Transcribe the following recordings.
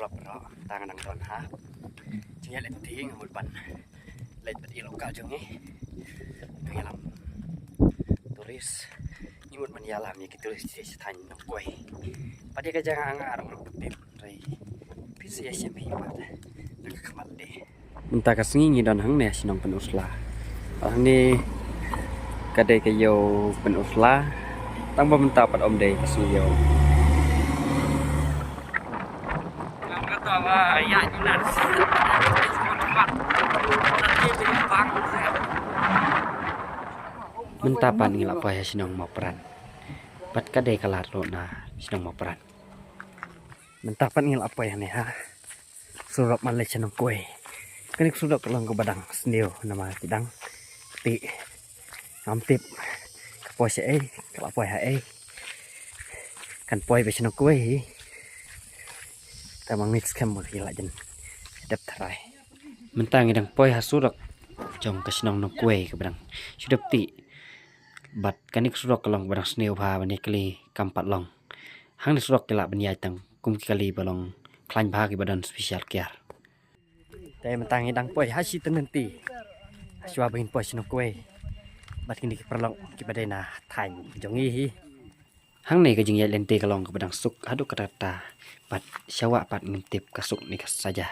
suruh berok tangan don ha jadi lek ting mul ban lek beti lokal jong ni dalam turis imut menyalam ya turis di setan nok koi pada ka jangan angar betit rai pisi ya semi pada nak kamal deh entah kasengi don hang ne sinong penusla hang ni kadai kayo penusla tang pemerintah pat om deh kasuyo ya jinan mentapan ngilak paya sinong mau peran pat kadai kalar lo na sinong mau peran mentapan ngilak paya ne ha surap malai sinong kue kanik sudah kelong ke badang sendio nama tidang ti ngamtip kapoi se kelak paya kan poi be sinong kue tamang mix kembali gila jen sedap terai mentang idang poi hasurak jong kesenong no kue ke badang sudah ti bat kanik surak kelong badang sneo pha bani kali kampat long hang surak kelak bani tang kum kali balong klan pha ke badan spesial kiar tay mentang idang poi hasi tenenti aswa bain poi sino kue bat kini perlong ki badena thain jong hi hang ne ke jing ya lente kelong ke badang suk adu kata pat syawa pat ngintip kasuk ni saja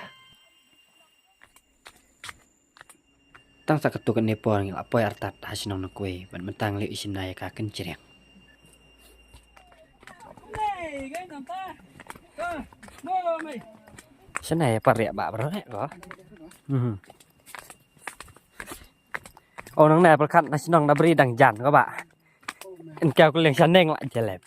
tang saketu kan nepor ngil apoi artat hasinong na kue ban mentang li isinay ka kencireng sanay pare ba bro ko nang nai perkat hasinong na beri dang jan ko ba en kau keleng saneng la jelep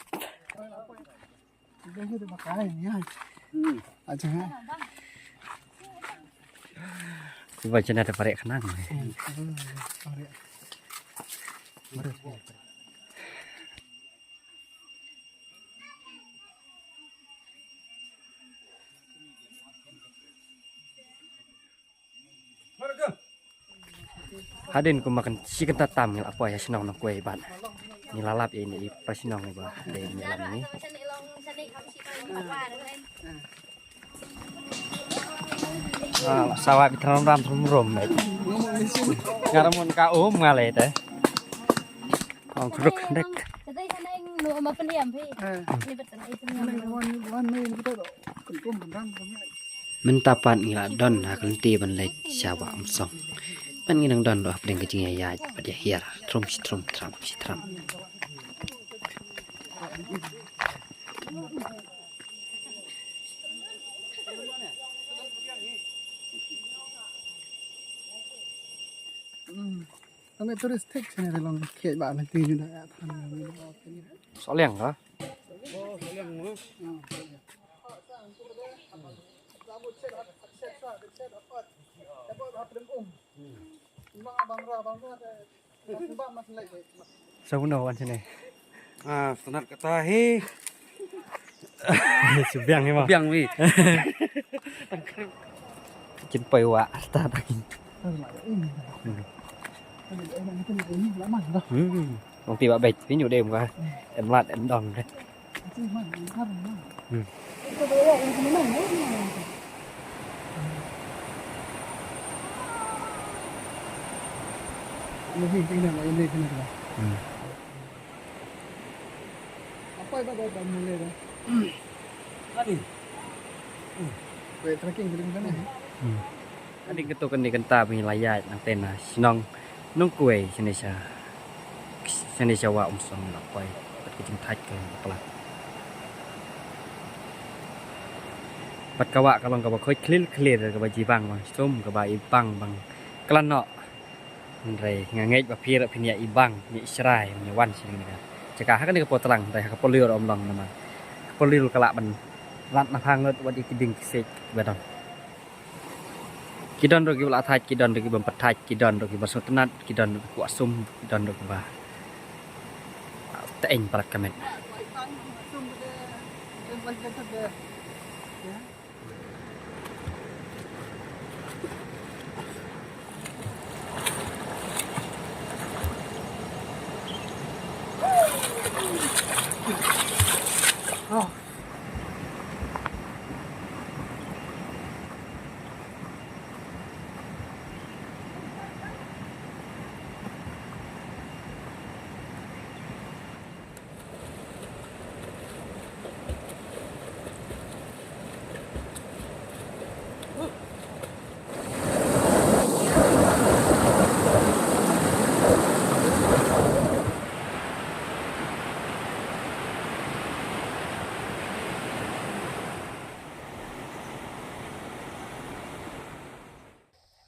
Coba cina ada parek kenang. Hadin ku makan si kenta tam ngel apa ya sinong nak kue ban. Ni lalap ini pas sinong ni bah dari nyalam ni. Sawah di ram rum baik. Ngaramon ka ngale teh. Ong kruk dek. Mentapan ngila don hakelti ban lek sawah amsong. Pan nginang don doh pedeng kecing ya pada hiar trum tram. Kami turistik sini dalam kek bak nanti juga ya Soalnya enggak? Saunawan sini. Senar ketahi. Subyang ni mah. Biang wi. Jempai wa ta takin. Ông tì bà bạch ví dụ đêm qua em lạt em đòn đấy apa itu ada mulai dah tadi trekking ke mana Adik ketukan di kenta punya layar antena sinong nong kue Indonesia wa umsong lapai pat kucing thaj ke pelat pat kawa kalong kawa khoi clear ke baji bang som ke bai bang klan no nrai ngangej ba phir phinia ibang ni israi ni wan sing ni jaka hakan ke potlang dai ka poliur om long nama poliur kala ban lat na phang ngot wadi kiding kisek badon Kidon rogi bala thaj kidon rogi bampat thaj kidon rogi basut tenat kidon rogi kuasum kidon rogi ba tein parat kamet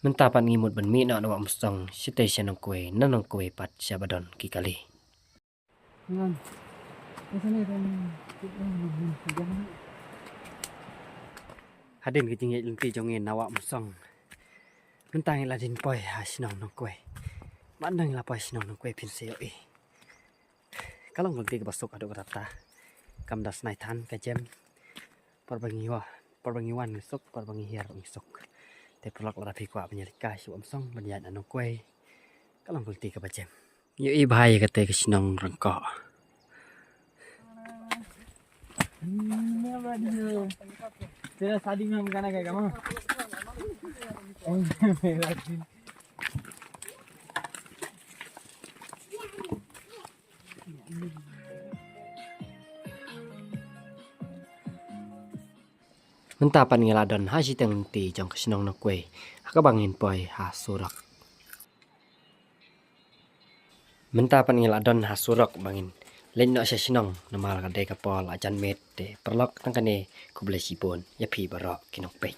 Mentapan ngimut ban mi nak nawak mustang station nong kue nanong kue pat syabadon kikali. Ngon. Rasanya kan kita jangan. Hadin ke tinggi lenti jongin nawak mustang. Mentang ila din poi ha sinong nong kue. Mandang ila poi sinong nong kue pin seo Kalau ngelti ke basuk aduk rata. Kam das naitan ke jem. Perbangiwan ngisuk, perbangihiar ngisuk. Te prolak lara pikwa penyerika si omsong banyan anong kue. Kalau ngelti ke bajem. Yo i bahaya kate ke sinong rengkok. Ini apa dia? Saya tadi memang kana kayak kamu. Oh, lagi. Mentapan ngiladon ha si tengti jong ke sinong nong kue. Haka bangin poi ha surak. Mentapan ngiladon ha surak bangin. Lain nak saya sinong namal kadai kapal ajan met de perlok tangkane ku boleh sipon ya pi barok kinong pek.